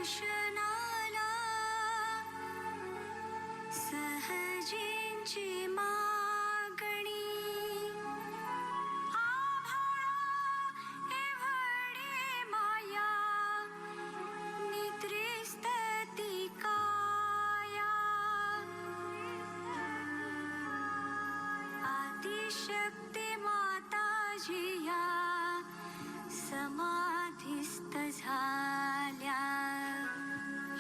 दर्शनाला सहजींची मागणी आभाळा एवढी माया निद्रिस्त ती काया आदिशक्ती माता जिया समाधिस्थ झाल्या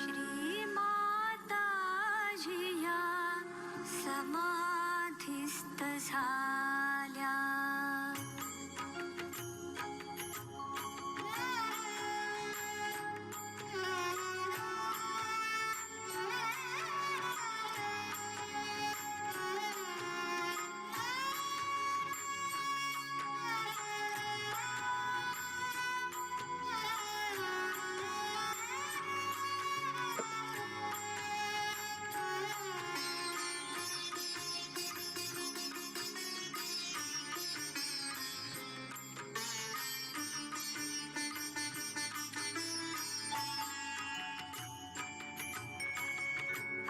श्री माता जिया समाधिस्थ झाल्या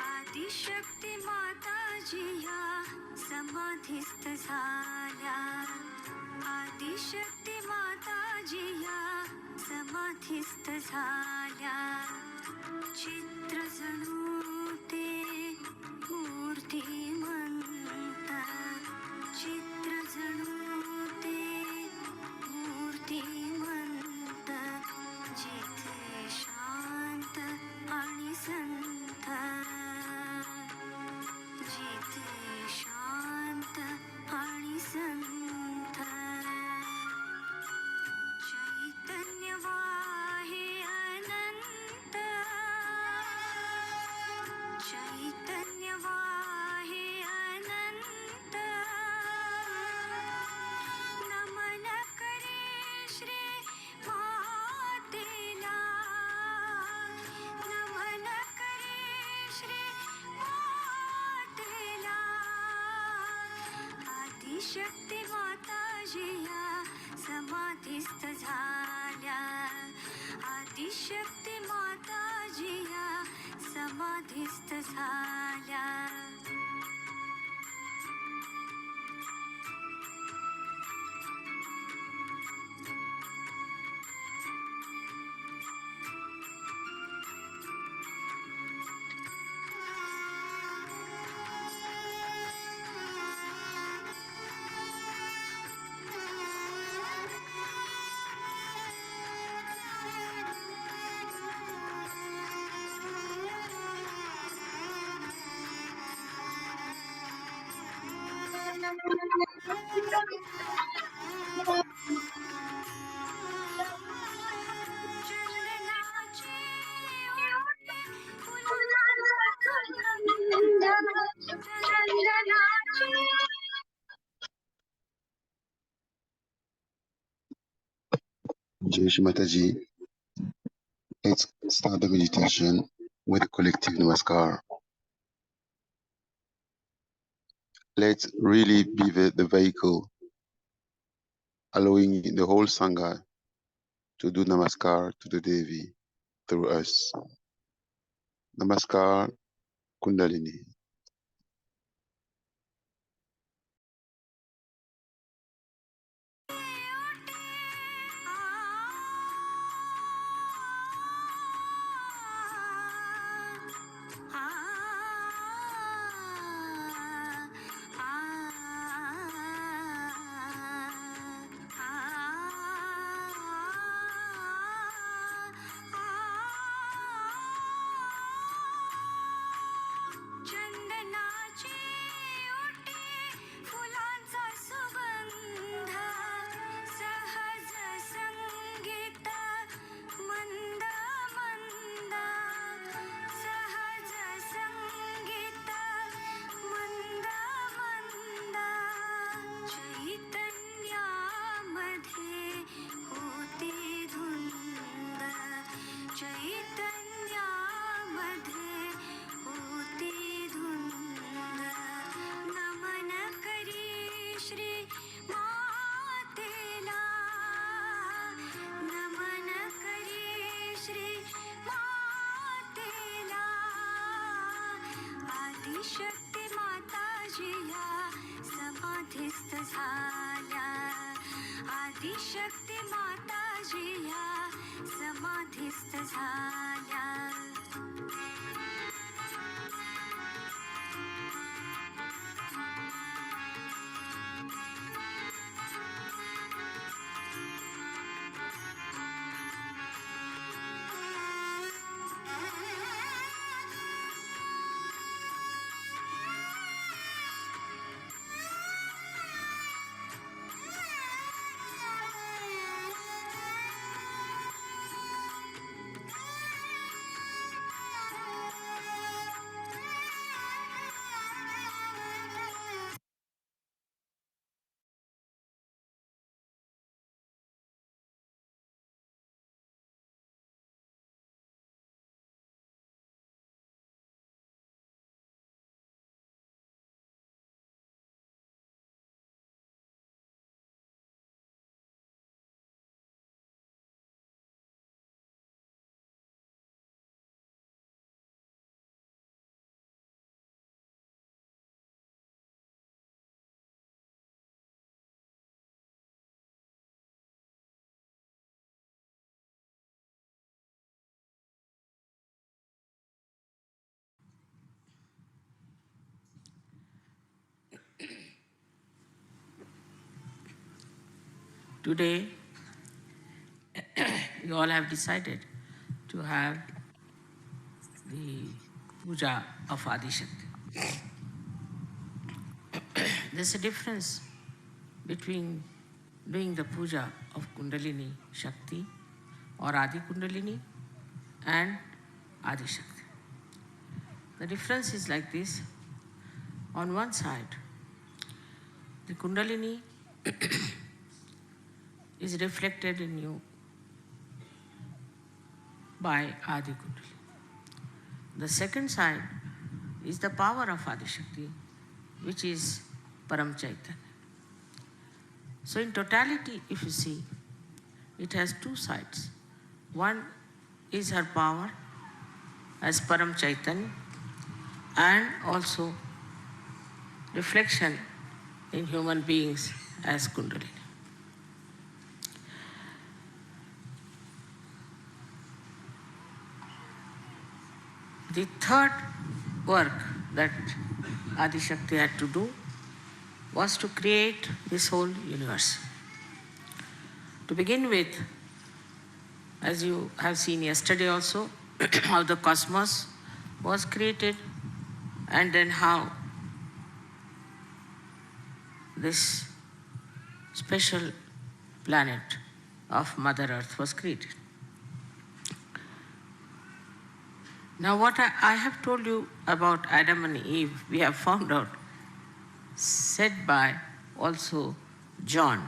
आदिशक्ती माता जिया समाधिस्थ झाल्या आदिशक्ती माता जिया समाधिस्थ झाल्या चित्र जणू ते मूर्तिमंत चित्र जणू ते मूर्तिमंत जिथे शांत आणि संत जिथे शांत आणि संत चैतन्य वाहे अनंत चैतन्य वाहे अनंत नमन करे श्री मातेला नमन करे श्री मातेला आदिशक्ती माता जिया समाधिस्थ झाल्या आदिशक्ती माता जिया समाधिस्थ झाल्या चंदनाची ओटी फुलांचा गंध चंदनाची Jai Shri Mataji. Let's start the meditation with collective namaskar. Let's really be the vehicle, allowing the whole Sangha to do namaskar to the Devi through us. Namaskar Kundalini. चंदनाची Adishakti माताजी या समाधीस्थ झाल्या. Today, you all have decided to have the puja of Adi Shakti. There's a difference between doing the puja of Kundalini Shakti or Adi Kundalini and Adi Shakti. The difference is like this. On one side, the Kundalini is reflected in you by Adi Kundalini. The second side is the power of Adi Shakti, which is Param Chaitanya. So in totality, if you see, it has two sides. One is her power as Param Chaitanya and also reflection in human beings as Kundalini. The third work that Adi Shakti had to do was to create this whole universe. To begin with, as you have seen yesterday also, how the cosmos was created and then how this special planet of Mother Earth was created. Now what I have told you about Adam and Eve, we have found out, said by also John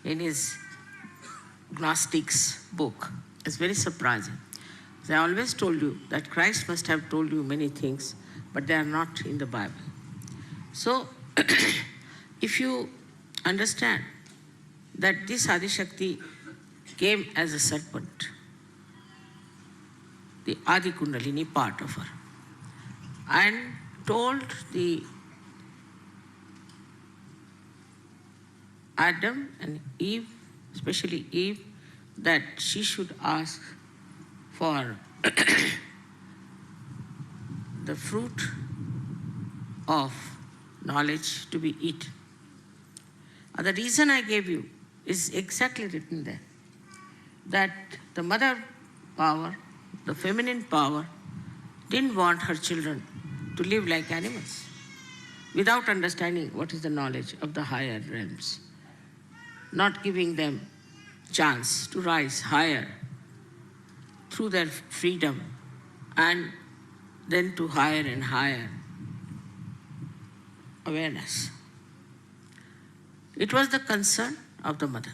in his Gnostics book. It's very surprising. I always told you that Christ must have told you many things, but they are not in the Bible. So, if you understand that this Adi Shakti came as a serpent, the Adi Kundalini part of her, and told the Adam and Eve, especially Eve, that she should ask for the fruit of knowledge to be eaten. And the reason I gave you is exactly written there, that the mother power, the feminine power, didn't want her children to live like animals without understanding what is the knowledge of the higher realms, not giving them chance to rise higher through their freedom and then to higher and higher awareness. It was the concern of the mother.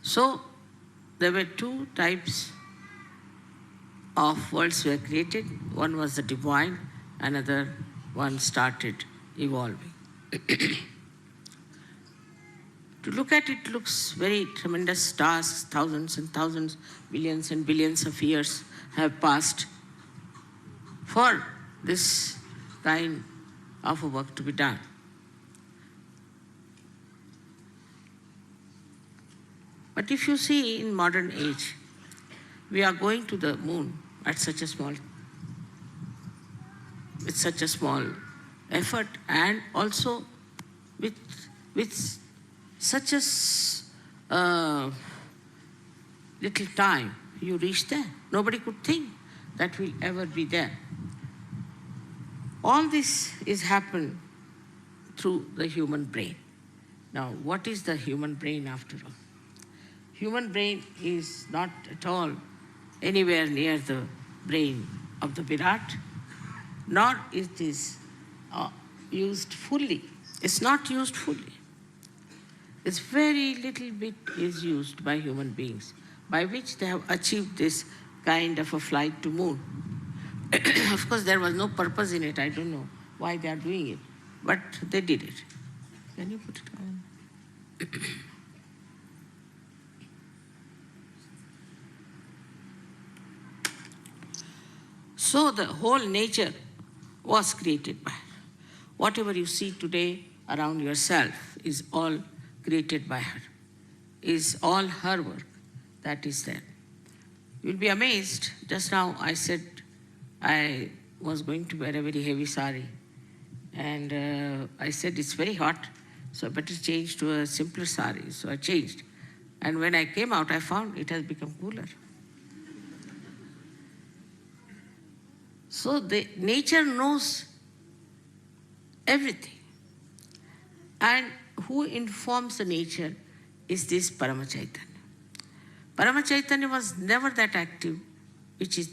So there were two types of worlds were created. One was the divine, another one started evolving. To look at it looks very tremendous tasks, thousands and thousands, billions and billions of years have passed for this kind of a work to be done. But if you see in modern age, we are going to the moon at with such a small effort, and also with such a little time you reach there. Nobody could think that we'll ever be there. All this is happened through the human brain. Now, what is the human brain after all? Human brain is not at all anywhere near the brain of the Virat, nor it is used fully. It's not used fully. It's very little bit is used by human beings, by which they have achieved this kind of a flight to moon. Of course, there was no purpose in it. I don't know why they are doing it, but they did it. Can you put it on? So the whole nature was created by her. Whatever you see today around yourself is all created by her, is all her work that is there. You'll be amazed. Just now I said I was going to wear a very heavy sari, and I said it's very hot, so I better change to a simpler sari. So I changed. And when I came out, I found it has become cooler. So the nature knows everything. And who informs the nature is this Paramachaitanya. Paramachaitanya was never that active, which is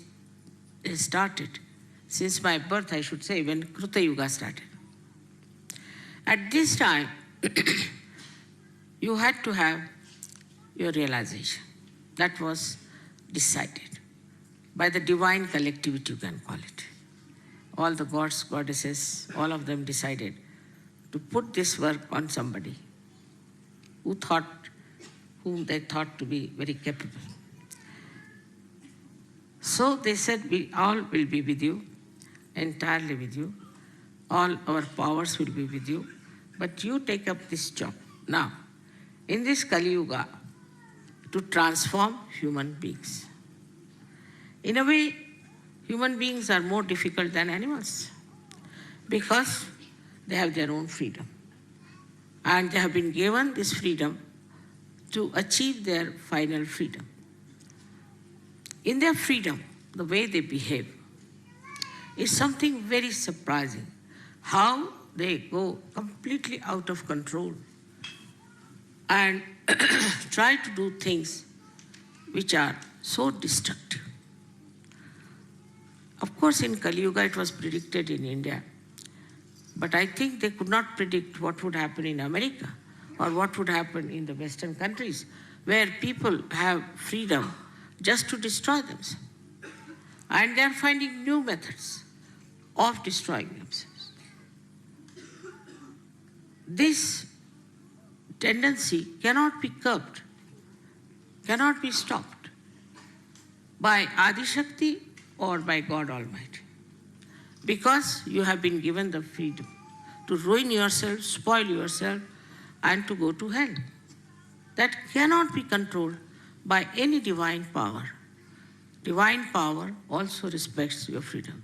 started since my birth, I should say, when Kruta Yuga started. At this time, you had to have your realization. That was decided by the divine collectivity, you can call it. All the gods, goddesses, all of them decided to put this work on somebody whom they thought to be very capable. So they said, we all will be with you, entirely with you. All our powers will be with you, but you take up this job now, in this Kali Yuga, to transform human beings. In a way, human beings are more difficult than animals because they have their own freedom. And they have been given this freedom to achieve their final freedom. In their freedom, the way they behave is something very surprising. How they go completely out of control and try to do things which are so destructive. Of course, in Kali Yuga, it was predicted in India. But I think they could not predict what would happen in America or what would happen in the Western countries, where people have freedom just to destroy themselves. And they are finding new methods of destroying themselves. This tendency cannot be curbed, cannot be stopped by Adi Shakti or by God Almighty, because you have been given the freedom to ruin yourself, spoil yourself, and to go to hell. That cannot be controlled by any divine power. Divine power also respects your freedom.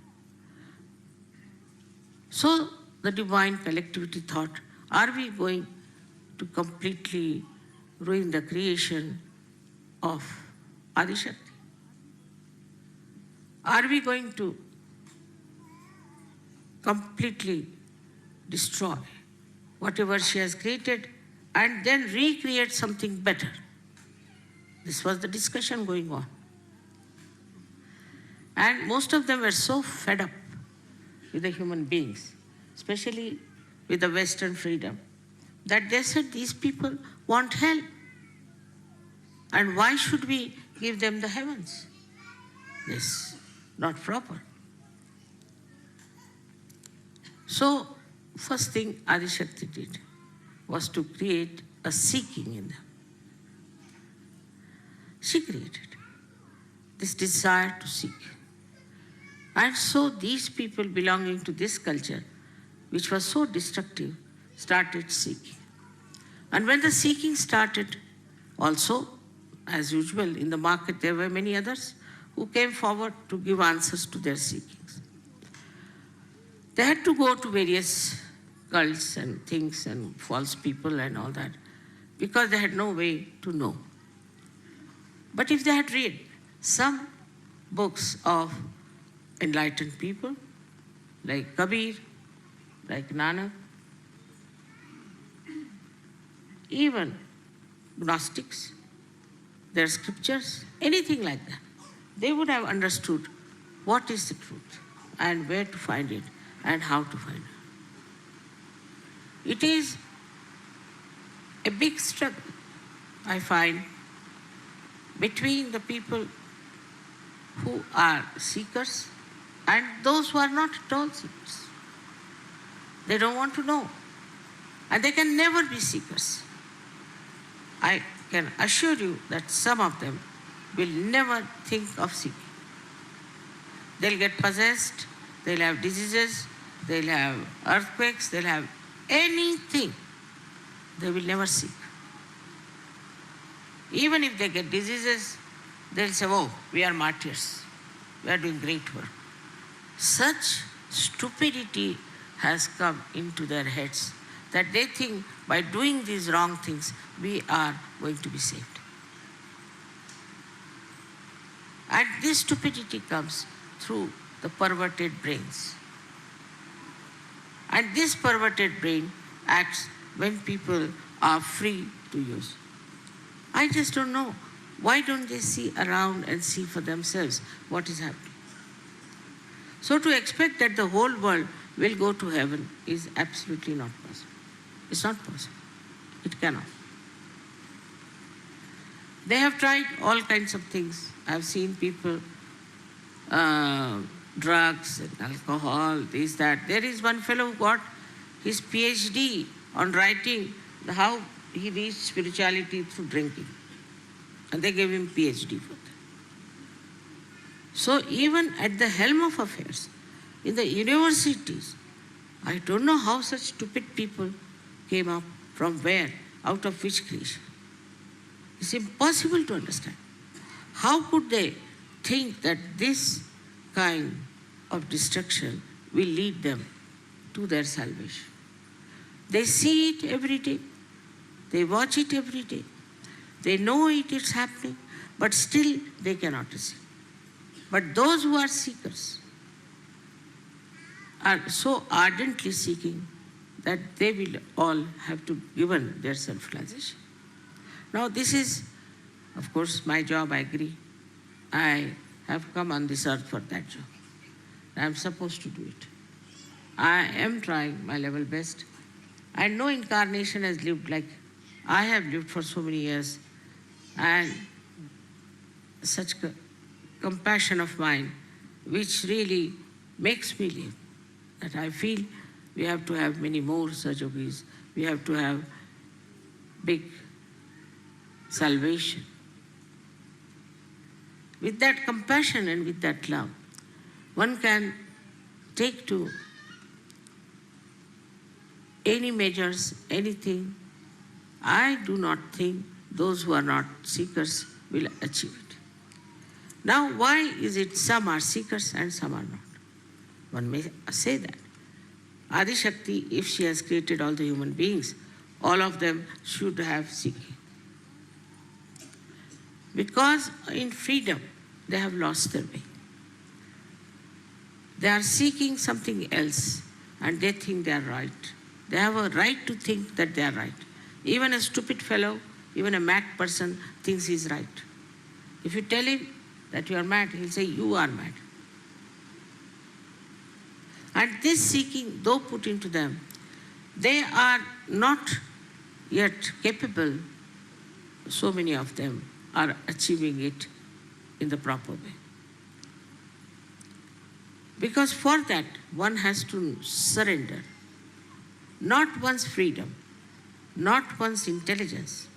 So the divine collectivity thought, are we going to completely ruin the creation of Adi Shakti? Are we going to completely destroy whatever she has created and then recreate something better? This was the discussion going on. And most of them were so fed up with the human beings, especially with the Western freedom, that they said these people want hell. And why should we give them the heavens? This is not proper. So, first thing Adi Shakti did was to create a seeking in them. She created this desire to seek. And so these people belonging to this culture, which was so destructive, started seeking. And when the seeking started, also as usual, in the market there were many others who came forward to give answers to their seekings. They had to go to various cults and things and false people and all that because they had no way to know. But if they had read some books of enlightened people like Kabir, like Nanak, even Gnostics, their scriptures, anything like that, they would have understood what is the truth and where to find it and how to find it. It is a big struggle, I find, between the people who are seekers and those who are not at all seekers. They don't want to know, and they can never be seekers. I can assure you that some of them will never think of seeking. They'll get possessed, they'll have diseases, they'll have earthquakes, they'll have anything. They will never seek. Even if they get diseases, they'll say, oh, we are martyrs. We are doing great work. Such stupidity has come into their heads that they think by doing these wrong things, we are going to be saved. And this stupidity comes through the perverted brains. And this perverted brain acts when people are free to use. I just don't know. Why don't they see around and see for themselves what is happening? So to expect that the whole world will go to heaven is absolutely not possible. It's not possible. It cannot. They have tried all kinds of things. I've seen people, drugs and alcohol, this, that. There is one fellow who got his PhD on writing how he reached spirituality through drinking. And they gave him PhD for that. So even at the helm of affairs, in the universities, I don't know how such stupid people came up, from where, out of which creation. It's impossible to understand. How could they think that this kind of destruction will lead them to their salvation? They see it every day. They watch it every day. They know it is happening, but still they cannot receive. But those who are seekers are so ardently seeking that they will all have to given their self-realization. Now this is, of course, my job, I agree. I have come on this earth for that job. I am supposed to do it. I am trying my level best. And no incarnation has lived like I have lived for so many years. And such compassion of mine, which really makes me live, that I feel we have to have many more such yogis. We have to have big salvation. With that compassion and with that love, one can take to any measures, anything. I do not think those who are not seekers will achieve it. Now, why is it some are seekers and some are not? One may say that. Adi Shakti, if she has created all the human beings, all of them should have seeking. Because in freedom, they have lost their way. They are seeking something else and they think they are right. They have a right to think that they are right. Even a stupid fellow, even a mad person thinks he is right. If you tell him that you are mad, he'll say, you are mad. And this seeking, though put into them, they are not yet capable, so many of them are achieving it in the proper way. Because for that, one has to surrender not one's freedom, not one's intelligence,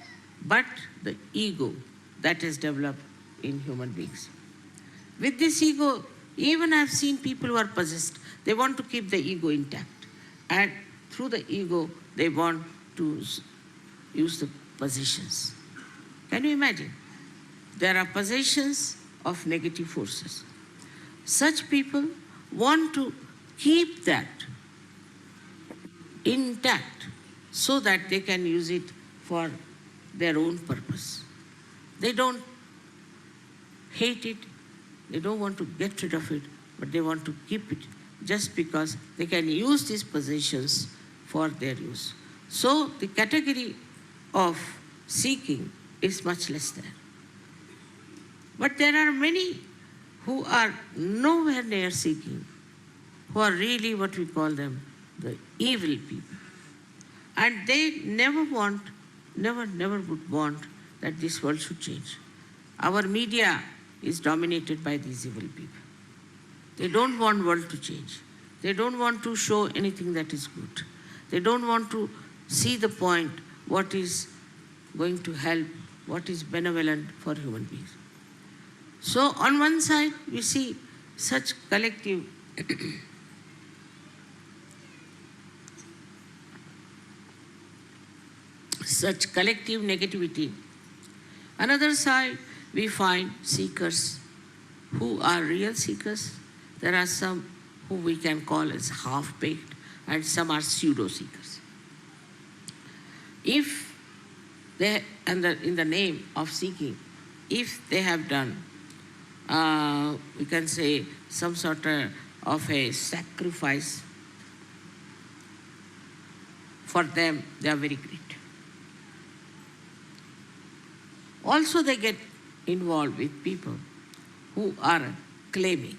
but the ego that is developed in human beings. With this ego, even I've seen people who are possessed, they want to keep the ego intact. And through the ego, they want to use the possessions. Can you imagine? there are possessions of negative forces. Such people want to keep that intact so that they can use it for their own purpose. They don't hate it, they don't want to get rid of it, but they want to keep it just because they can use these possessions for their use. So the category of seeking is much less there. But there are many who are nowhere near seeking, who are really what we call them, the evil people. And they never would want that this world should change. Our media is dominated by these evil people. They don't want world to change. They don't want to show anything that is good. They don't want to see the point, what is going to help, what is benevolent for human beings. So on one side, we see such collective negativity. Another side, we find seekers who are real seekers. There are some who we can call as half-baked, and some are pseudo-seekers. If they, in the name of seeking, if they have done, we can say, some sort of a sacrifice, for them, they are very great. Also, they get involved with people who are claiming.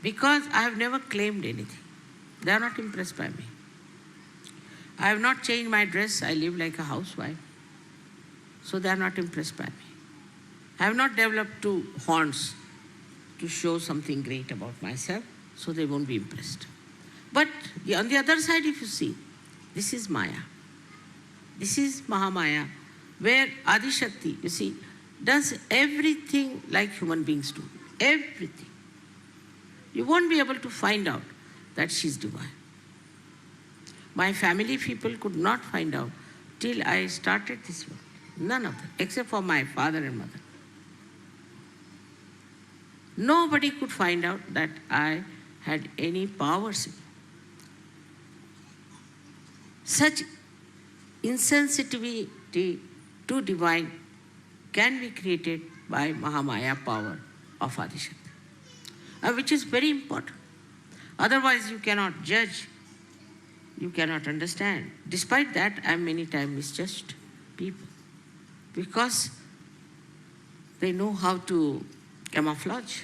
Because I have never claimed anything. They are not impressed by me. I have not changed my dress. I live like a housewife. So they are not impressed by me. I have not developed two horns to show something great about myself, so they won't be impressed. But on the other side, if you see, this is Maya. This is Mahamaya, where Adi Shakti, you see, does everything like human beings do. Everything. You won't be able to find out that she's divine. My family people could not find out till I started this work. None of them, except for my father and mother. Nobody could find out that I had any powers in me. Such insensitivity to divine can be created by Mahamaya power of Adishakti, which is very important. Otherwise, you cannot judge, you cannot understand. Despite that, I am many times misjudged people because they know how to camouflage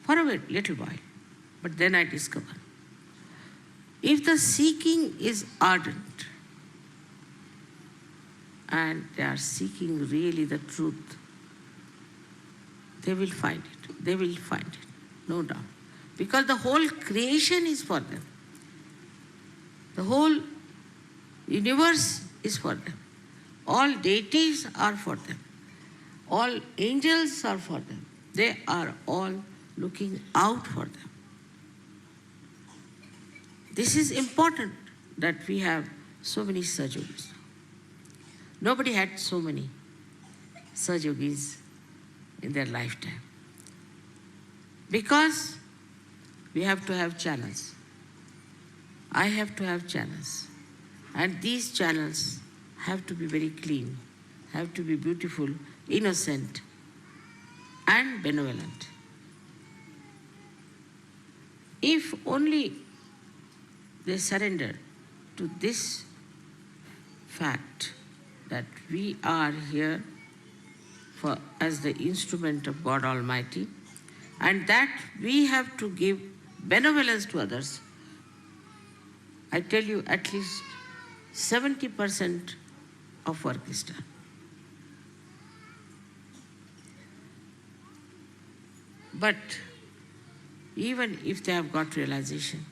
for a little while. But then I discover, if the seeking is ardent, and they are seeking really the truth, they will find it. They will find it, no doubt. Because the whole creation is for them. The whole universe is for them. All deities are for them. All angels are for them. They are all looking out for them. This is important that we have so many Sahajogis. Nobody had so many Sahajogis in their lifetime. Because we have to have channels. I have to have channels. And these channels have to be very clean, have to be beautiful, innocent, and benevolent. If only they surrender to this fact that we are here as the instrument of God Almighty, and that we have to give benevolence to others, I tell you, at least 70% of work is done. But even if they have got realization,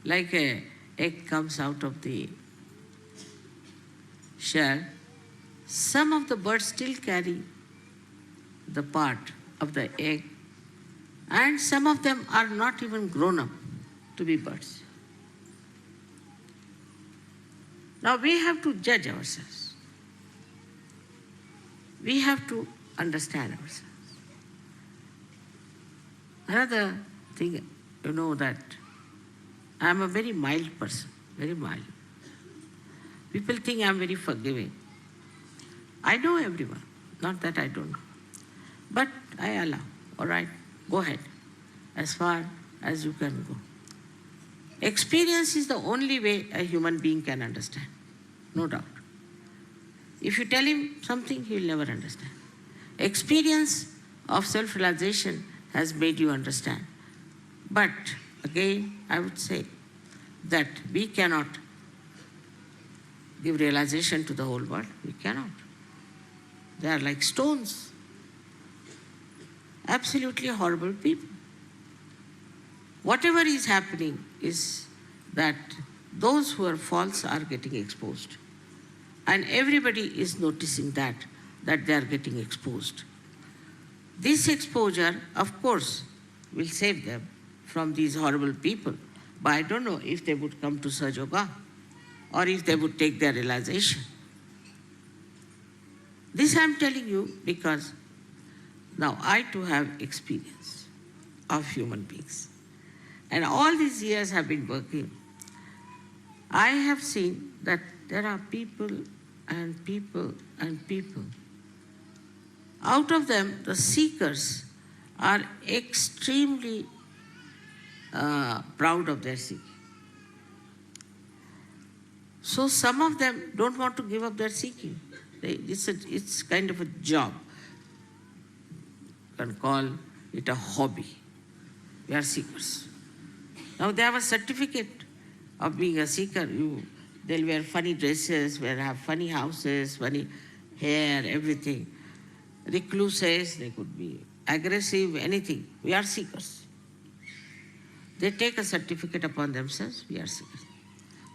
like an egg comes out of the shell, some of the birds still carry the part of the egg, and some of them are not even grown up to be birds. Now we have to judge ourselves. We have to understand ourselves. Another thing, you know that I am a very mild person, very mild. People think I am very forgiving. I know everyone, not that I don't know. But I allow, all right, go ahead, as far as you can go. Experience is the only way a human being can understand, no doubt. If you tell him something, he will never understand. Experience of self-realization has made you understand. But again, I would say that we cannot give realization to the whole world. We cannot. They are like stones. Absolutely horrible people. Whatever is happening is that those who are false are getting exposed. And everybody is noticing that they are getting exposed. This exposure, of course, will save them from these horrible people. But I don't know if they would come to Sahaja Yoga or if they would take their realization. This I am telling you because now I too have experience of human beings. And all these years have been working. I have seen that there are people and people and people. Out of them, the seekers are extremely proud of their seeking. So some of them don't want to give up their seeking. It's kind of a job. You can call it a hobby. We are seekers. Now they have a certificate of being a seeker. They'll wear funny dresses, they'll have funny houses, funny hair, everything. Recluses, they could be aggressive, anything. We are seekers. They take a certificate upon themselves, we are seekers.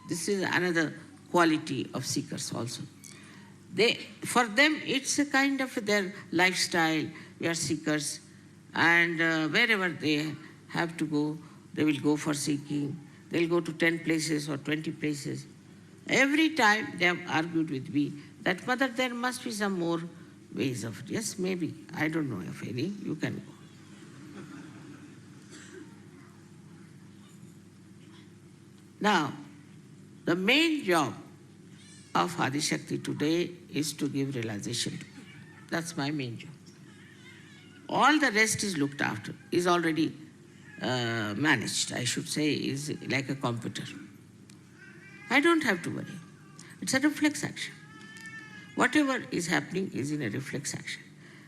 This is another quality of seekers also. For them, it's a kind of their lifestyle. We are seekers. And wherever they have to go, they will go for seeking. They'll go to 10 places or 20 places. Every time they have argued with me that, Mother, there must be some more ways of it. Yes, maybe. I don't know of any. You can go. Now, the main job of Adishakti today is to give realization to me. That's my main job. All the rest is looked after, is already managed, I should say, is like a computer. I don't have to worry. It's a reflex action. Whatever is happening is in a reflex action.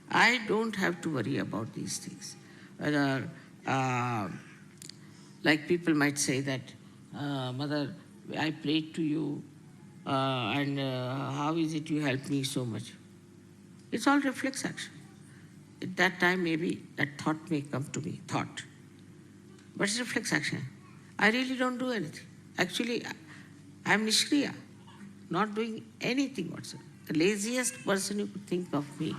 I don't have to worry about these things. Whether, like people might say that, Mother, I prayed to you, and how is it you helped me so much? It's all reflex action. At that time, maybe that thought may come to me, thought. But it's reflex action. I really don't do anything. Actually, I'm Nishkriya, not doing anything whatsoever. The laziest person you could think of me.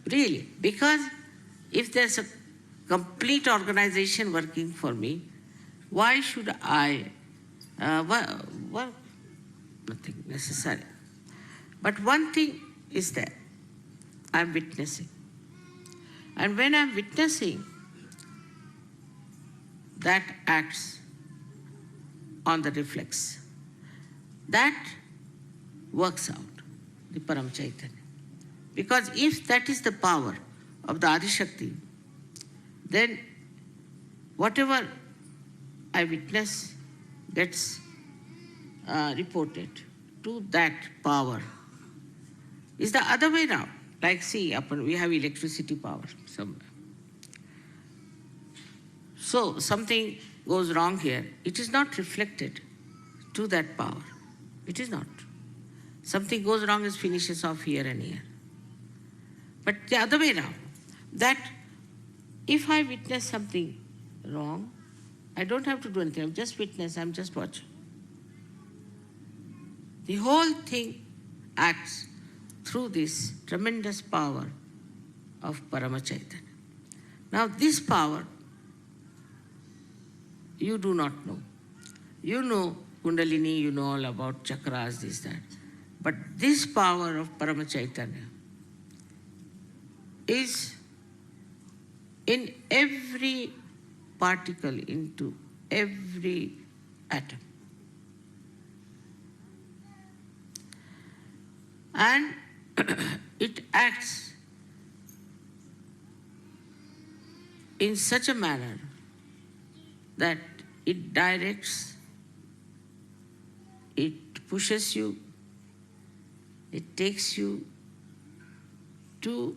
Really, because if there's a complete organization working for me, why should I work? Nothing necessary. But one thing is there. I'm witnessing. And when I'm witnessing, that acts on the reflex. That works out, the Param Chaitanya. Because if that is the power of the Adishakti, then whatever I witness gets reported to that power. Is the other way now. Like see, we have electricity power somewhere. So something goes wrong here, it is not reflected to that power. It is not. Something goes wrong, it finishes off here and here. But the other way around, that if I witness something wrong, I don't have to do anything, I'm just witness, I'm just watching. The whole thing acts through this tremendous power of Parama Chaitanya. Now this power, you do not know. You know Kundalini, you know all about chakras, this, that. But this power of Parama Chaitanya is in every particle, into every atom. And it acts in such a manner that it directs, it pushes you, it takes you to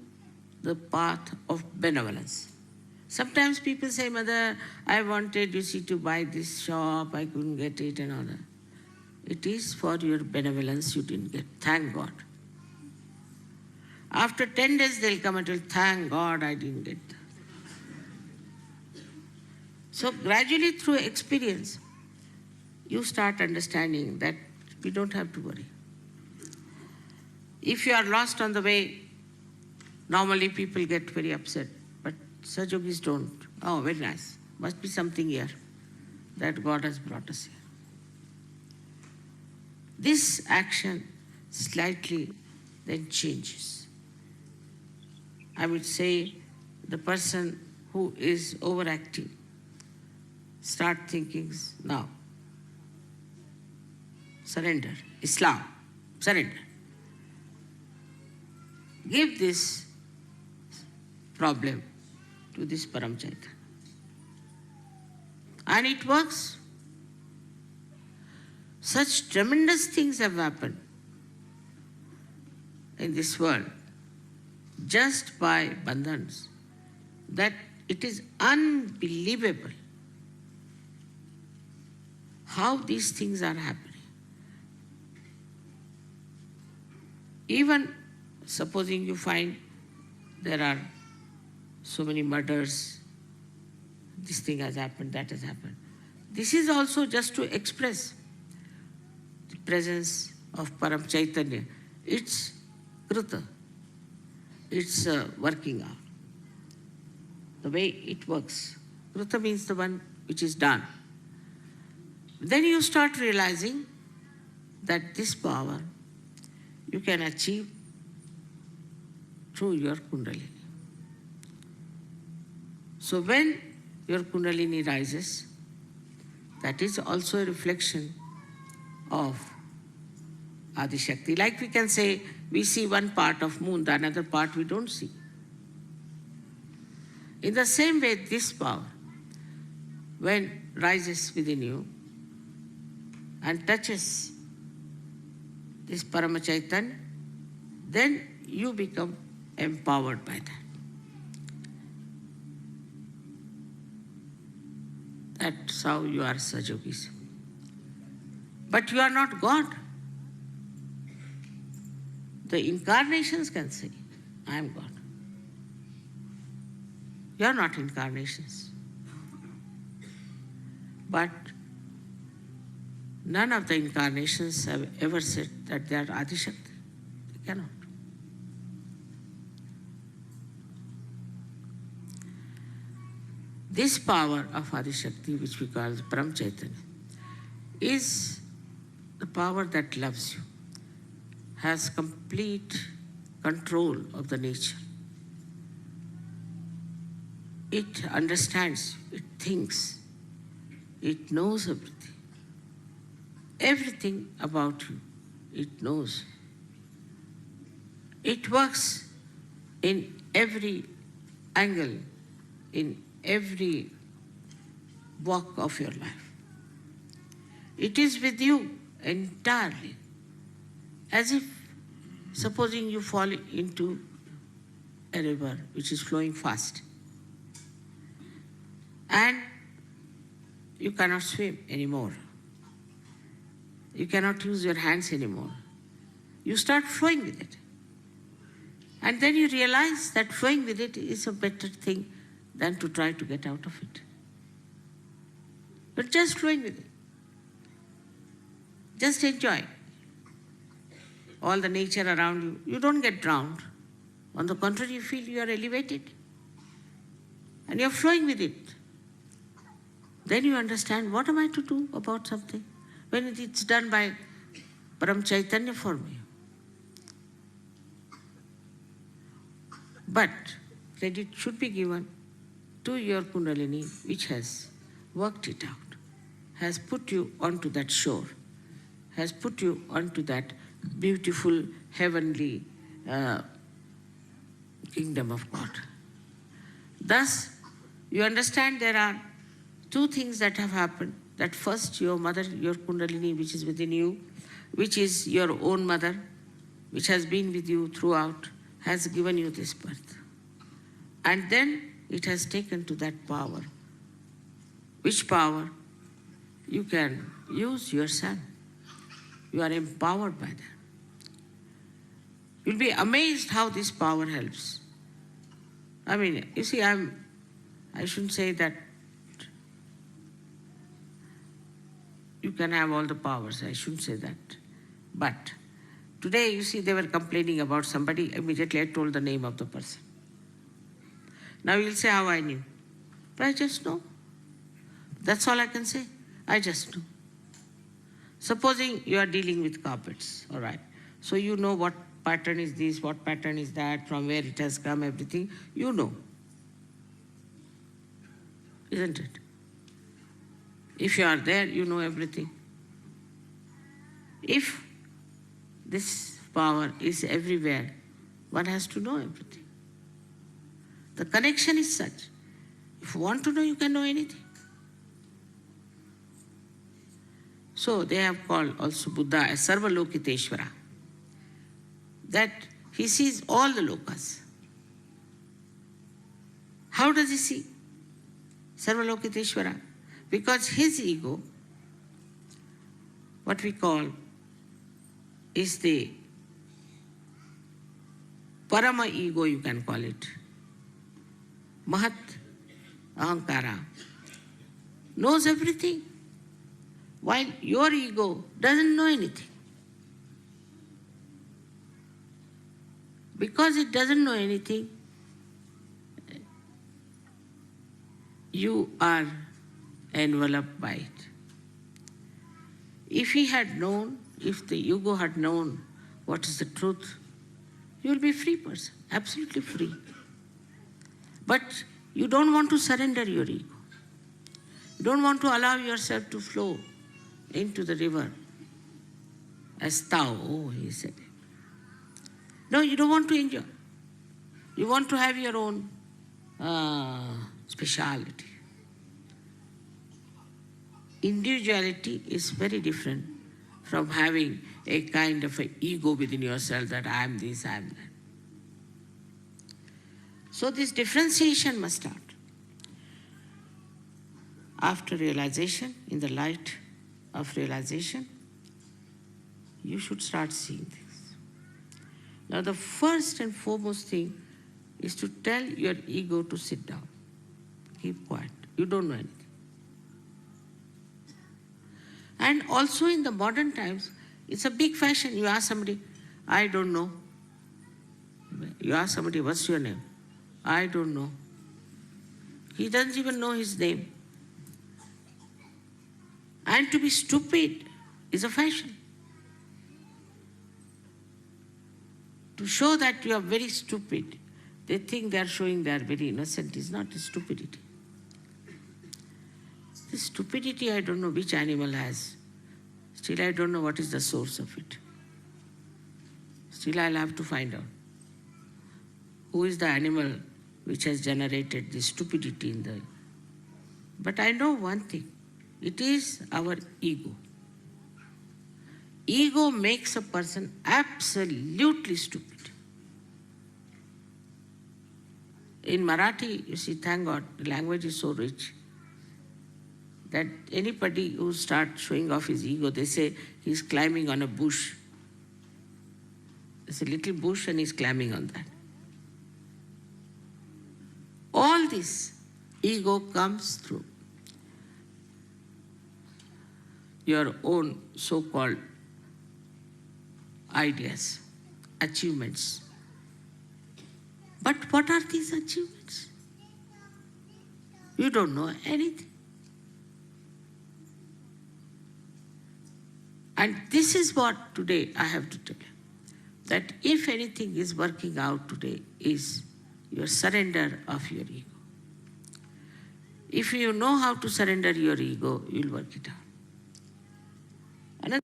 the path of benevolence. Sometimes people say, Mother, I wanted, you see, to buy this shop, I couldn't get it and all that. It is for your benevolence you didn't get. Thank God. After 10 days they'll come and tell, thank God I didn't get that. So gradually through experience, you start understanding that we don't have to worry. If you are lost on the way, normally people get very upset, but Sajogis don't. Oh, very nice. Must be something here that God has brought us here. This action slightly then changes. I would say the person who is overactive start thinking now. Surrender. Islam. Surrender. Give this problem to this Param Chaitanya. And it works. Such tremendous things have happened in this world just by bandhans that it is unbelievable how these things are happening. Even supposing you find there are so many murders, this thing has happened, that has happened. This is also just to express the presence of Param Chaitanya. It's Kruta. It's working out. The way it works. Kruta means the one which is done. Then you start realizing that this power you can achieve through your Kundalini. So when your Kundalini rises, that is also a reflection of Adi Shakti. Like we can say, we see one part of moon, the another part we don't see. In the same way, this power, when rises within you and touches this Parama Chaitanya, then you become empowered by that. That's how you are Sajogis. But you are not God. The incarnations can say, I am God. You are not incarnations. But none of the incarnations have ever said that they are Adi Shakti. They cannot. This power of Adi Shakti, which we call Param Chaitanya, is the power that loves you, has complete control of the nature. It understands, it thinks, it knows everything. Everything about you, it knows. It works in every angle, in every walk of your life. It is with you entirely, as if supposing you fall into a river which is flowing fast and you cannot swim anymore. You cannot use your hands anymore. You start flowing with it. And then you realize that flowing with it is a better thing than to try to get out of it. But just flowing with it. Just enjoy all the nature around you. You don't get drowned. On the contrary, you feel you are elevated. And you're flowing with it. Then you understand, what am I to do about something? when it's done by Param Chaitanya for me. But credit should be given to your Kundalini, which has worked it out, has put you onto that shore, has put you onto that beautiful heavenly kingdom of God. Thus, you understand there are two things that have happened. That first, your mother, your Kundalini, which is within you, which is your own mother, which has been with you throughout, has given you this birth. And then it has taken to that power, which power you can use yourself. You are empowered by that. You'll be amazed how this power helps. I mean, you see, I shouldn't say that you can have all the powers. I shouldn't say that. But today, you see, they were complaining about somebody. Immediately, I told the name of the person. Now you'll say how I knew. But I just know. That's all I can say. I just know. Supposing you are dealing with carpets, all right. So you know what pattern is this, what pattern is that, from where it has come, everything. You know. Isn't it? If you are there, you know everything. If this power is everywhere, one has to know everything. The connection is such. If you want to know, you can know anything. So they have called also Buddha as Sarvalokiteshvara. That he sees all the lokas. How does he see Sarvalokiteshvara? Because his ego, what we call, is the Parama ego, you can call it. Mahat Ahankara knows everything, while your ego doesn't know anything. Because it doesn't know anything, you are enveloped by it. If he had known, if the ego had known what is the truth, you will be a free person, absolutely free. But you don't want to surrender your ego. You don't want to allow yourself to flow into the river as thou, oh, he said. No, you don't want to enjoy. You want to have your own speciality. Individuality is very different from having a kind of an ego within yourself that I am this, I am that. So this differentiation must start. After realization, in the light of realization, you should start seeing this. Now the first and foremost thing is to tell your ego to sit down. Keep quiet. You don't know anything. And also in the modern times, it's a big fashion. You ask somebody, I don't know. You ask somebody, what's your name? I don't know. He doesn't even know his name. And to be stupid is a fashion. To show that you are very stupid, they think they are showing they are very innocent. It's not a stupidity. This stupidity, I don't know which animal has. Still, I don't know what is the source of it. Still, I'll have to find out. Who is the animal which has generated this stupidity in the... But I know one thing. It is our ego. Ego makes a person absolutely stupid. In Marathi, you see, thank God, the language is so rich that anybody who starts showing off his ego, they say he's climbing on a bush. There's a little bush and he's climbing on that. All this ego comes through your own so-called ideas, achievements. But what are these achievements? You don't know anything. And this is what today I have to tell you, that if anything is working out today is your surrender of your ego. If you know how to surrender your ego, you'll work it out. Another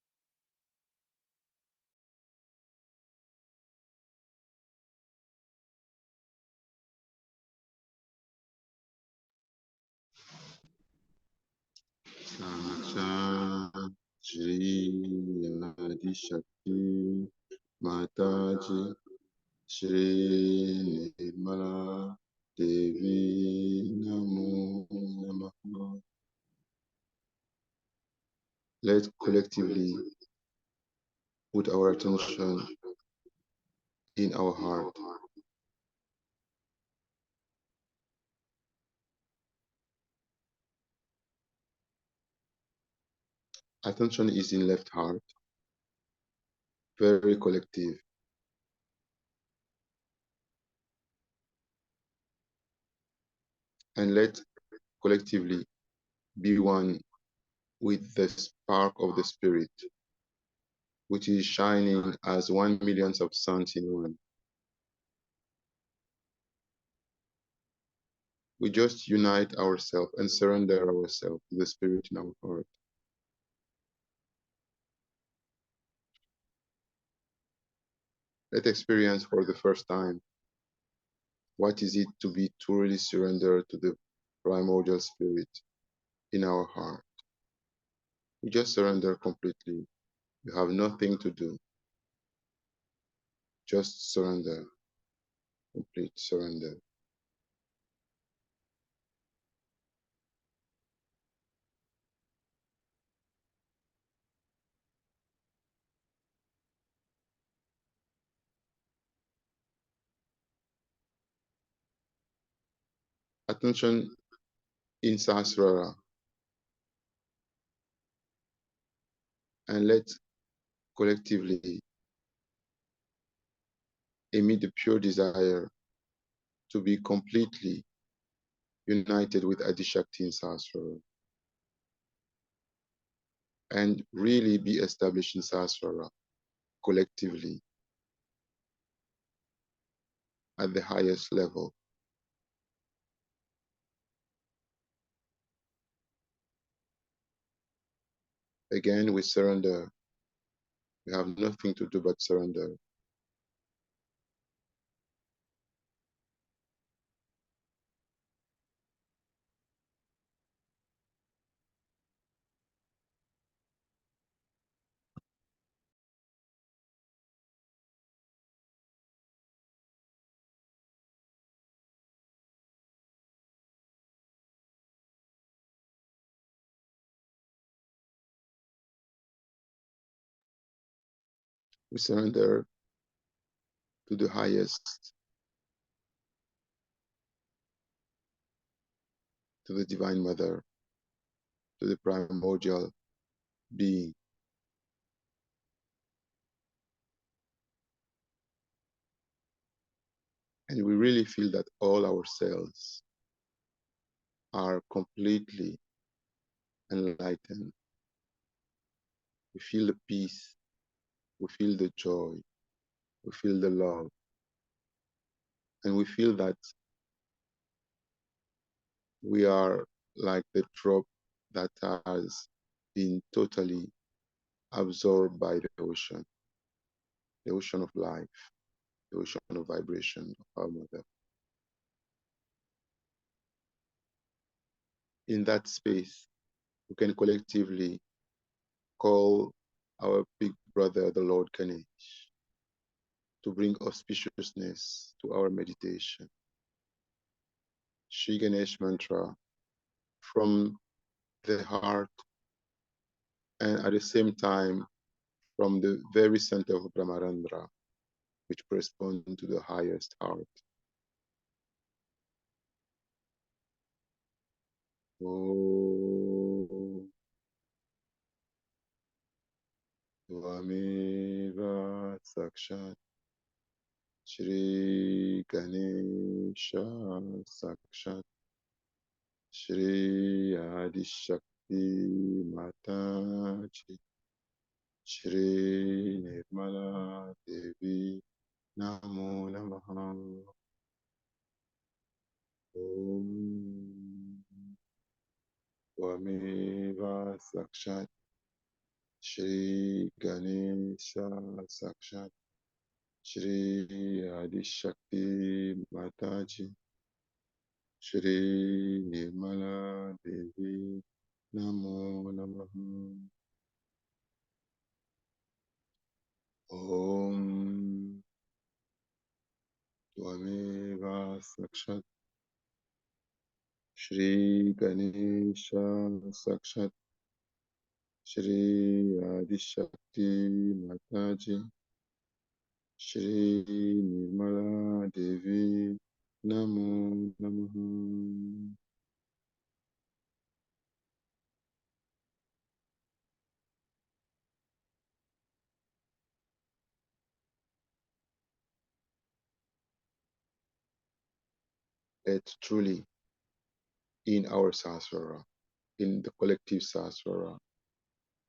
Sakshat Shri Adi Shakti Mataji Shri Nirmala Devi Namo Namaha. Let's collectively put our attention in our heart. Attention is in left heart, very collective. And let collectively be one with the spark of the spirit, which is shining as 1,000,000 of suns in one. We just unite ourselves and surrender ourselves to the spirit in our heart. Let's experience for the first time what is it to be truly surrendered to the primordial spirit in our heart. We just surrender completely. You have nothing to do. Just surrender, complete surrender. Attention in Sahasrara, and let's collectively emit the pure desire to be completely united with Adishakti in Sahasrara and really be established in Sahasrara collectively at the highest level. Again, we surrender. We have nothing to do but surrender. We surrender to the highest, to the Divine Mother, to the primordial being. And we really feel that all our cells are completely enlightened. We feel the peace, we feel the joy, we feel the love, and we feel that we are like the drop that has been totally absorbed by the ocean of life, the ocean of vibration of our mother. In that space, we can collectively call our big brother, the Lord Ganesh, to bring auspiciousness to our meditation. Shri Ganesh mantra from the heart and at the same time from the very center of Brahmarandra, which correspond to the highest heart. Om Tvameva Sakshat Shri Ganesha Sakshat Shri Adi Shakti Mataji Shri Nirmala Devi Namo Namaha. Om Tvameva Sakshat Shri Ganesha Sakshat Shri Adishakti Mataji Shri Nirmala Devi Namo Namaha. Om Tvameva Sakshat Shri Ganesha Sakshat Shri Adishakti Mataji Shri Nirmala Devi Namo Namaha. Let truly in our Sasvara, in the collective Sasvara,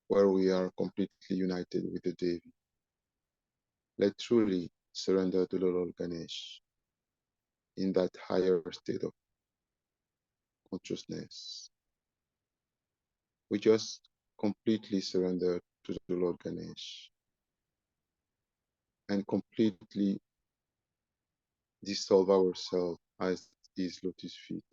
where we are completely united with the Devi, let truly surrender to the Lord Ganesh in that higher state of consciousness. We just completely surrender to the Lord Ganesh and completely dissolve ourselves at his lotus feet.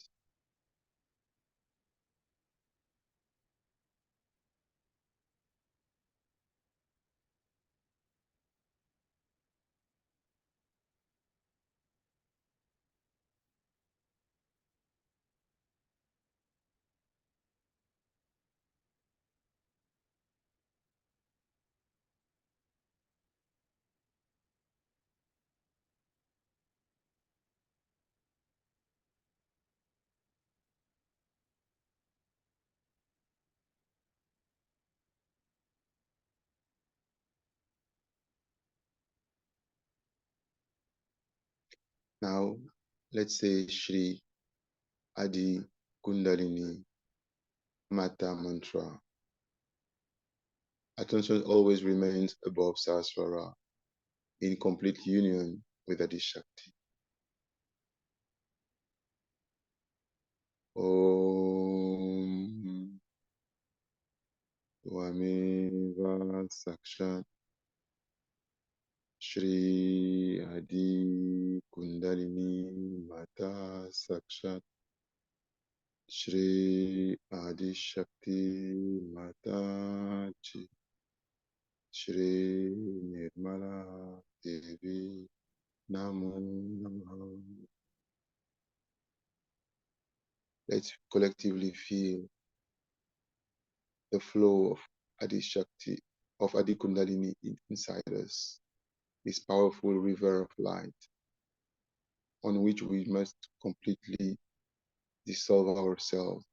Now, let's say Shri Adi Kundalini Mata Mantra. Attention always remains above Sasvara in complete union with Adi Shakti. Om Tvameva Sakshat Shri Adi Kundalini Mata Sakshat Shri Adi Shakti Mataji Shri Nirmala Devi Namo Namaha. Let's collectively feel the flow of Adi Shakti, of Adi Kundalini inside us, this powerful river of light on which we must completely dissolve ourselves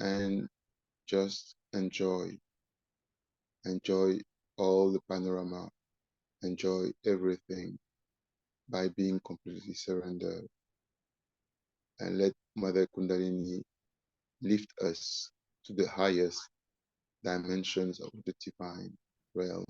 and just enjoy all the panorama, enjoy everything by being completely surrendered, and let Mother Kundalini lift us to the highest dimensions of the divine realm.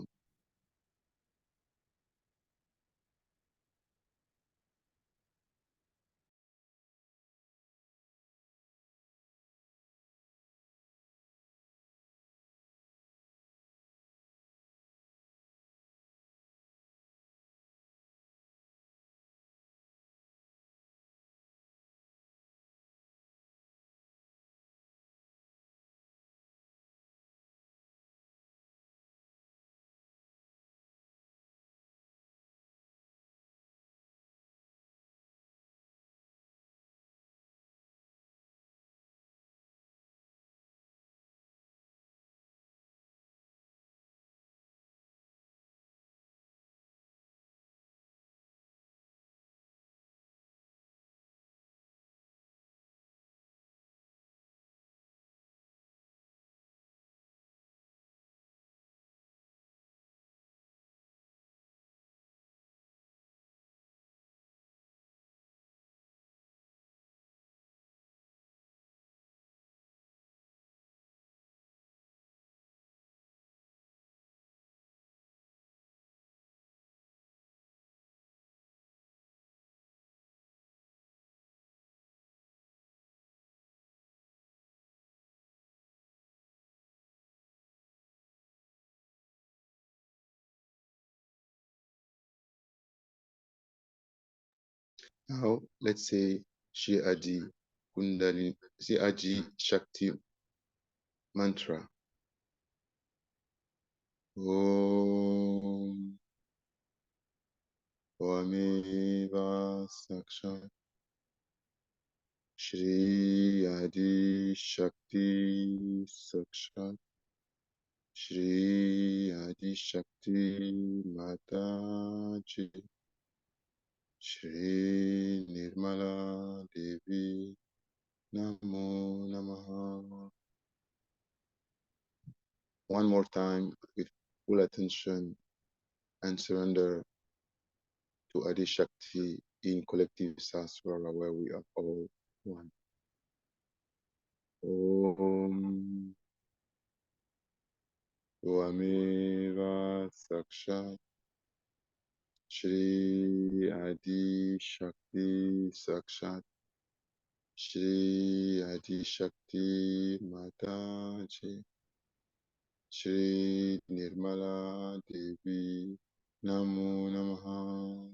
Now, let's say Shri Adi Kundalini, Shri Adi Shakti mantra. Om Vameva Sakshat Shri Adi Shakti Sakshat Shri Adi Shakti Mataji Shri Nirmala Devi Namo Namaha. One more time with full attention and surrender to Adi Shakti in collective Sasvara where we are all one. Om Vameva Sakshat Shri Adi Shakti Sakshat Shri Adi Shakti Mataji Shri Nirmala Devi Namo Namaha.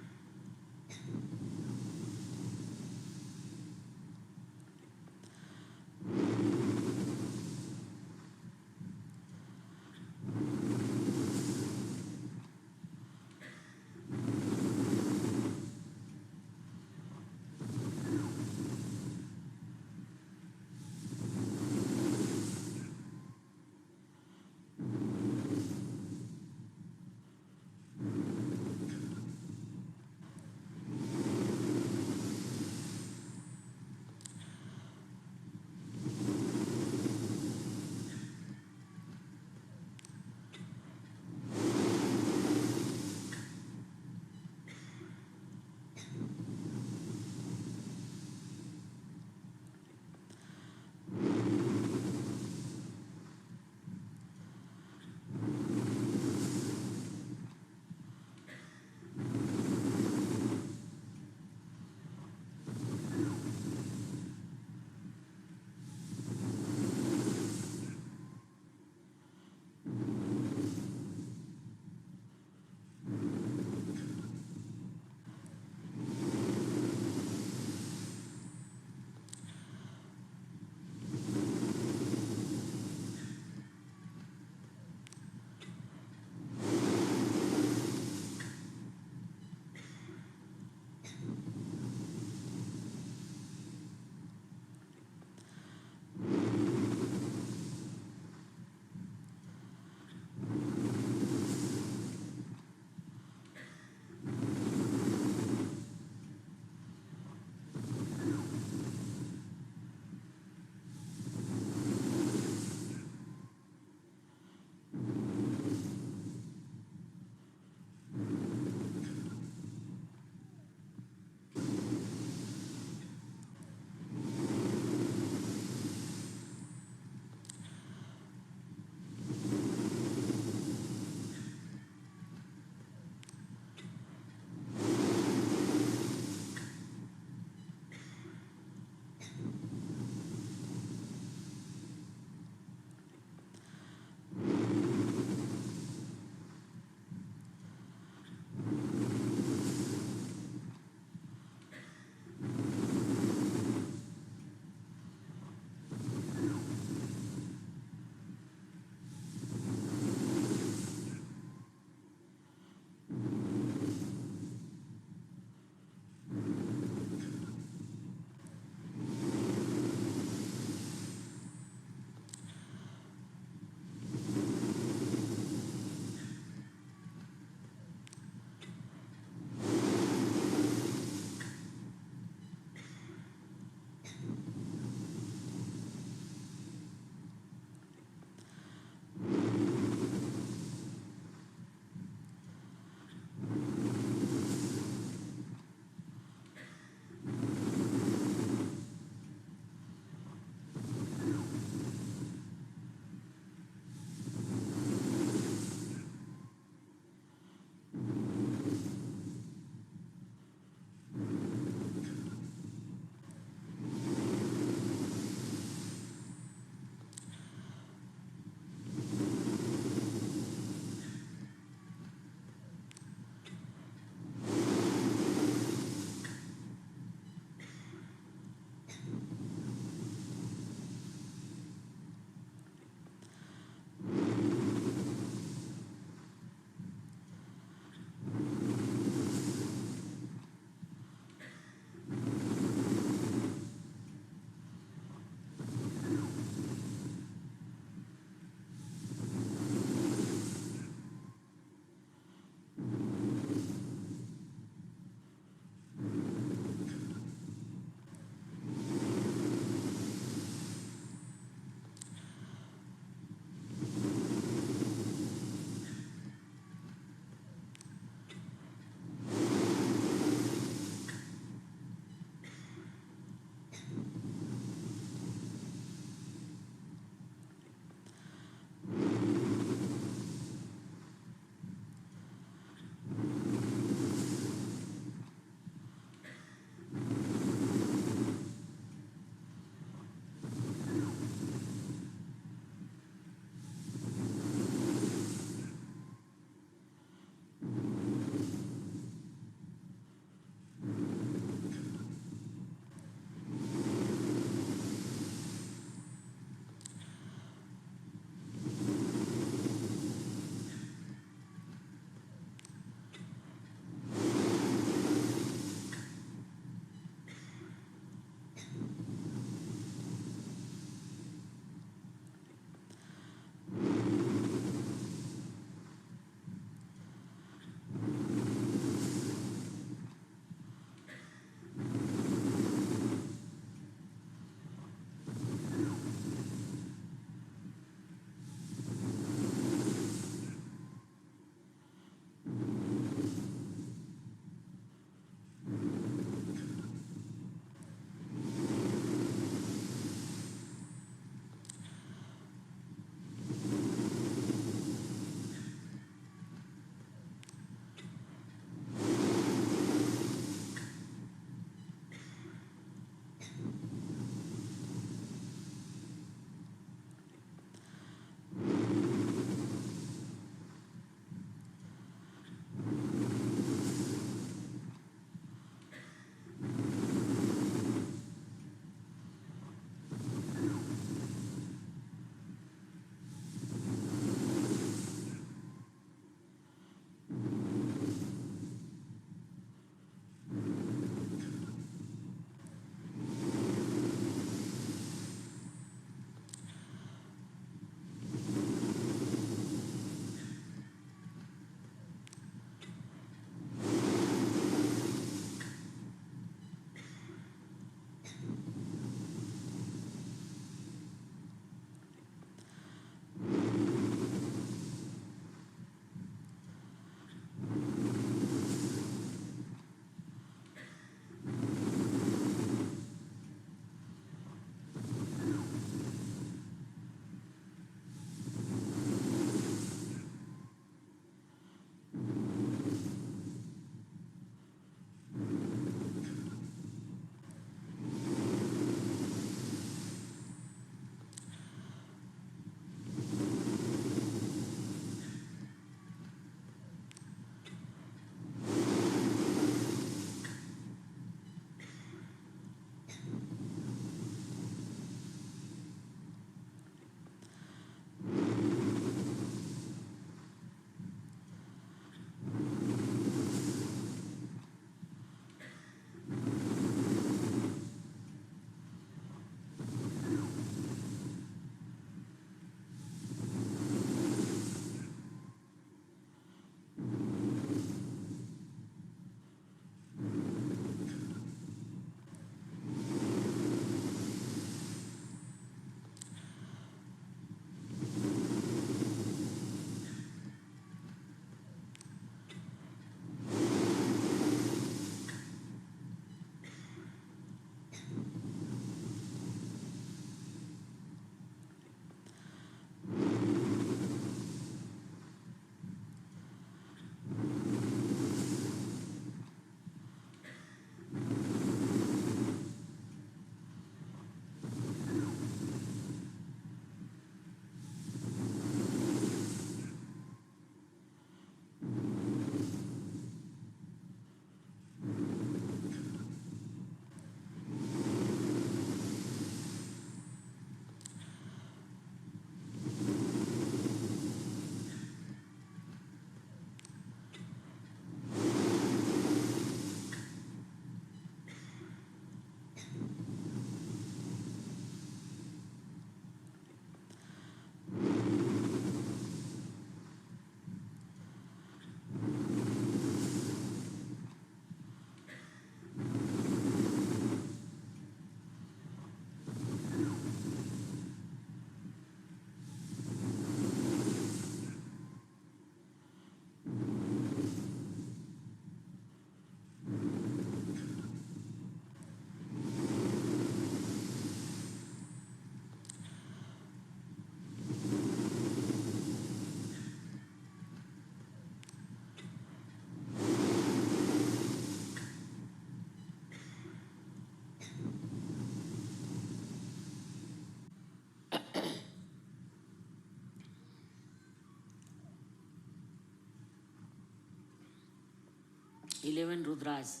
11 Rudras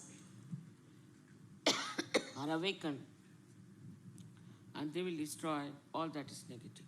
are awakened and they will destroy all that is negative.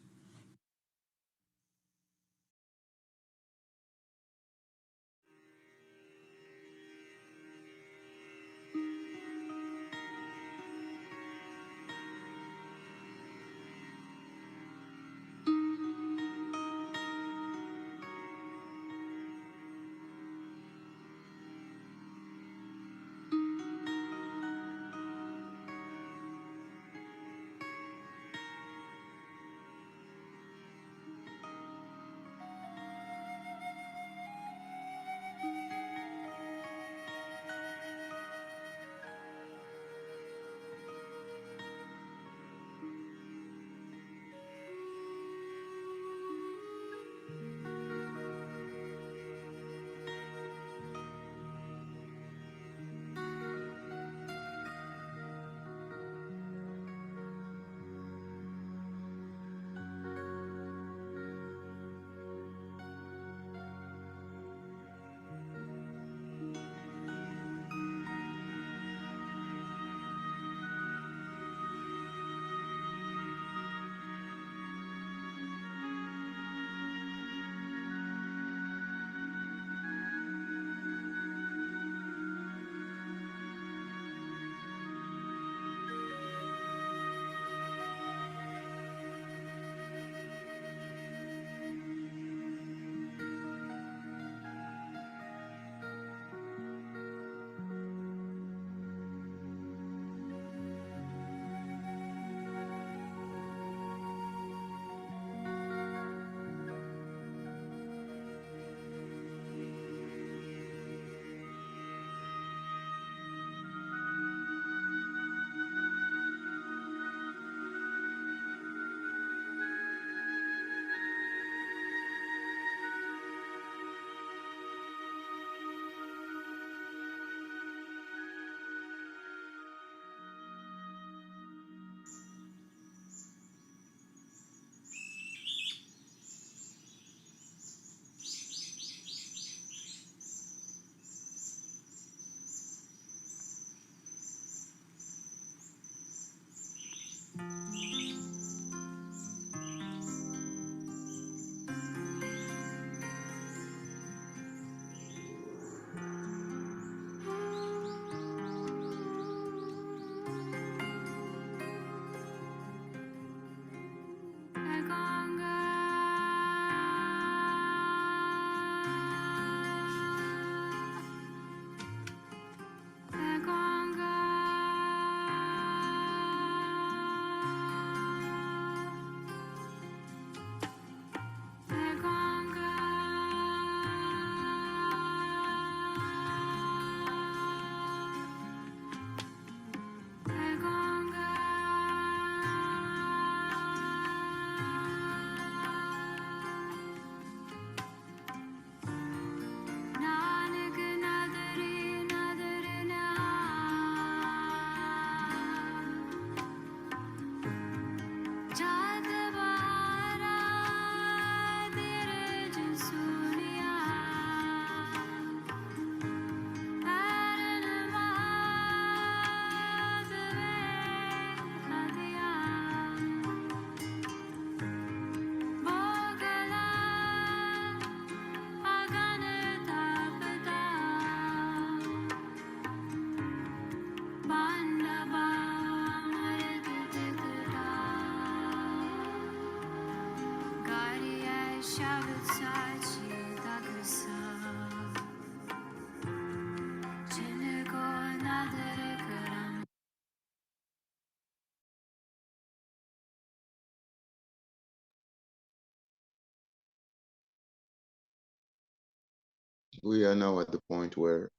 We are now at the point where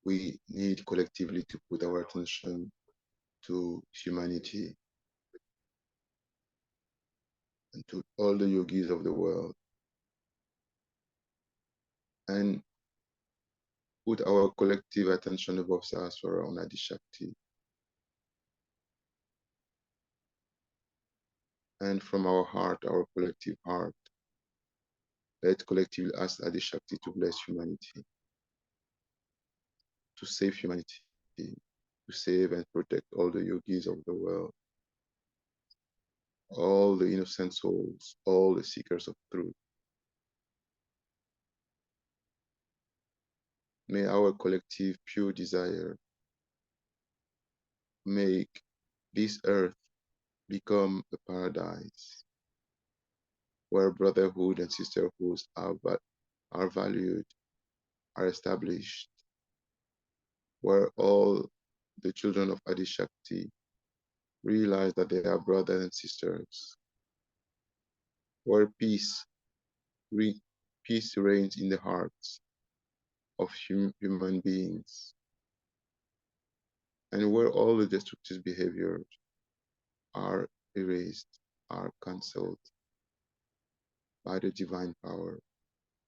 we need collectively to put our attention to humanity and to all the yogis of the world and put our collective attention above Saraswara on Adi Shakti. And from our heart, our collective heart, let's collectively ask Adi Shakti to bless humanity. to save humanity, to save and protect all the yogis of the world, all the innocent souls, all the seekers of truth. May our collective pure desire make this earth become a paradise where brotherhood and sisterhood are valued, are established, where all the children of Adi Shakti realize that they are brothers and sisters, where peace reigns in the hearts of human beings, and where all the destructive behaviors are erased, are cancelled by the divine power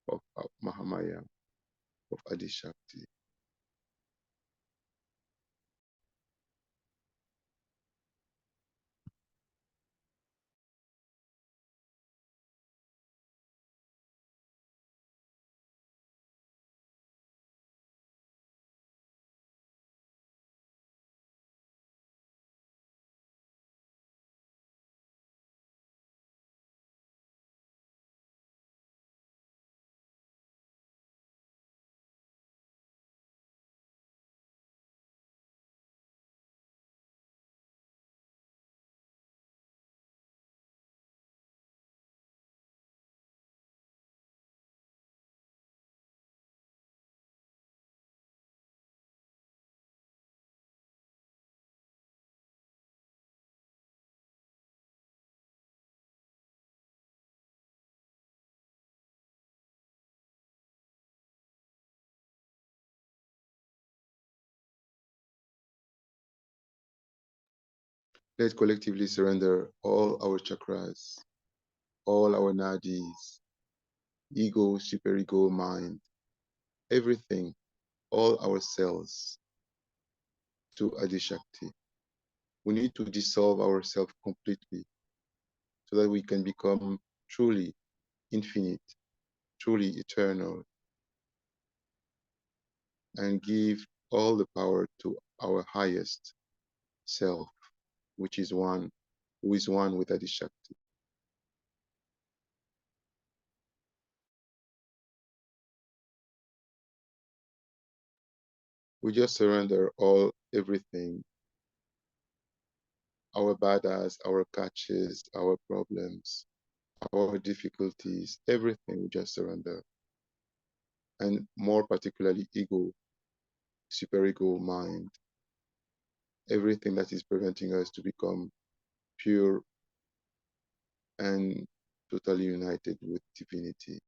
of Mahamaya, of Adi Shakti. Let's collectively surrender all our chakras, all our nadis, ego, superego, mind, everything, all our cells to Adi Shakti. We need to dissolve ourselves completely so that we can become truly infinite, truly eternal, and give all the power to our highest self, which is one, who is one with Adi Shakti. We just surrender everything, our baddhas, our catches, our problems, our difficulties, everything we just surrender. And more particularly ego, superego, mind, everything that is preventing us to become pure and totally united with divinity.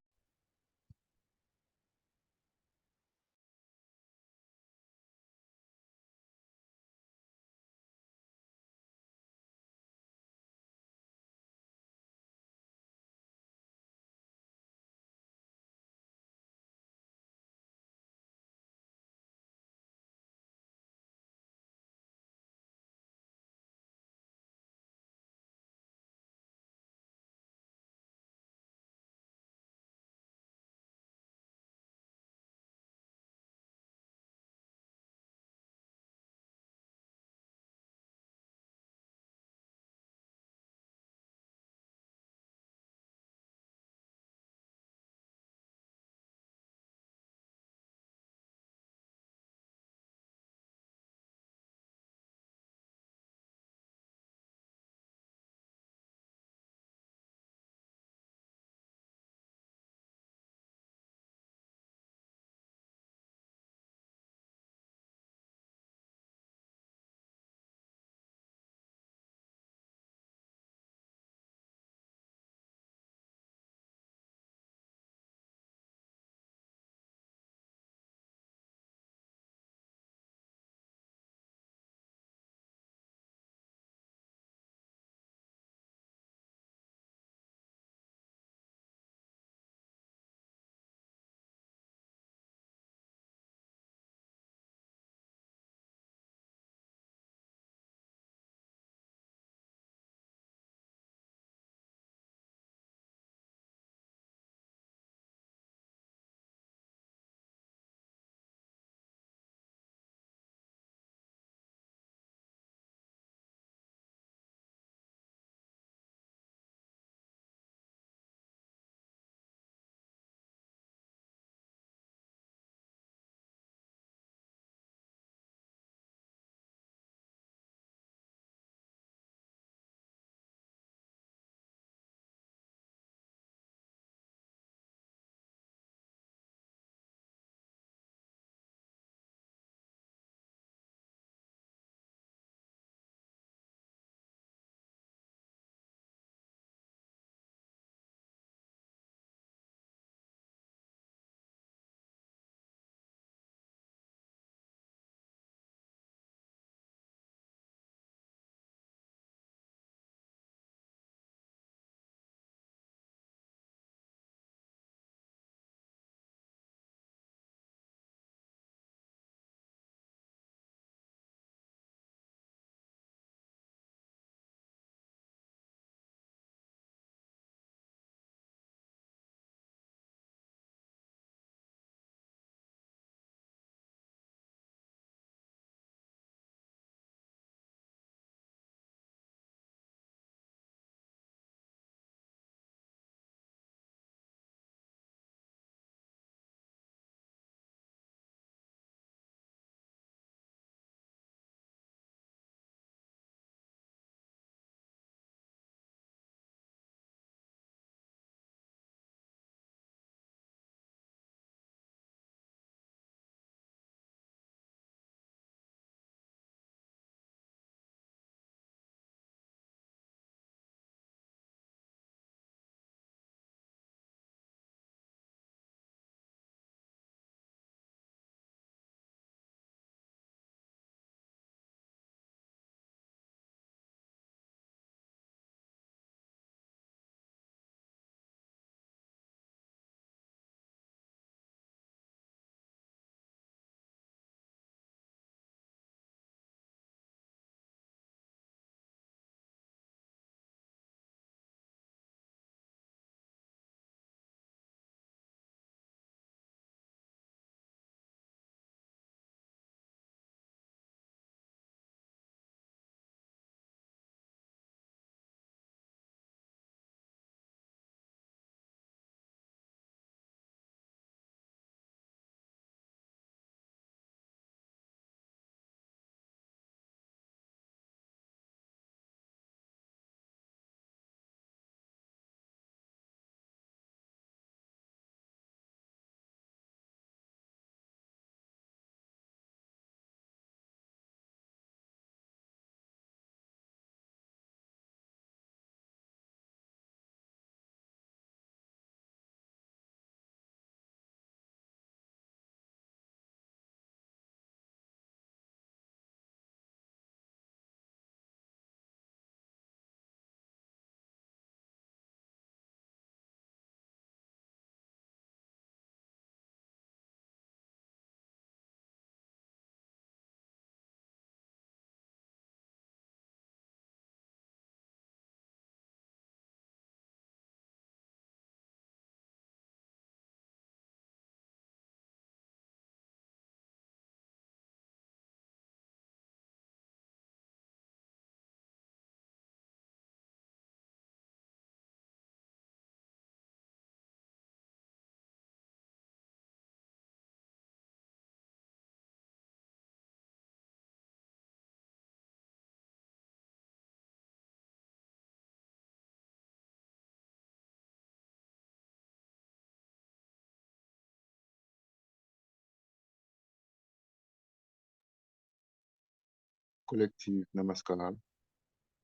collective Namaskar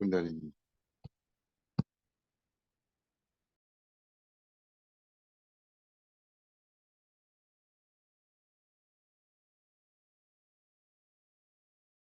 Kundalini.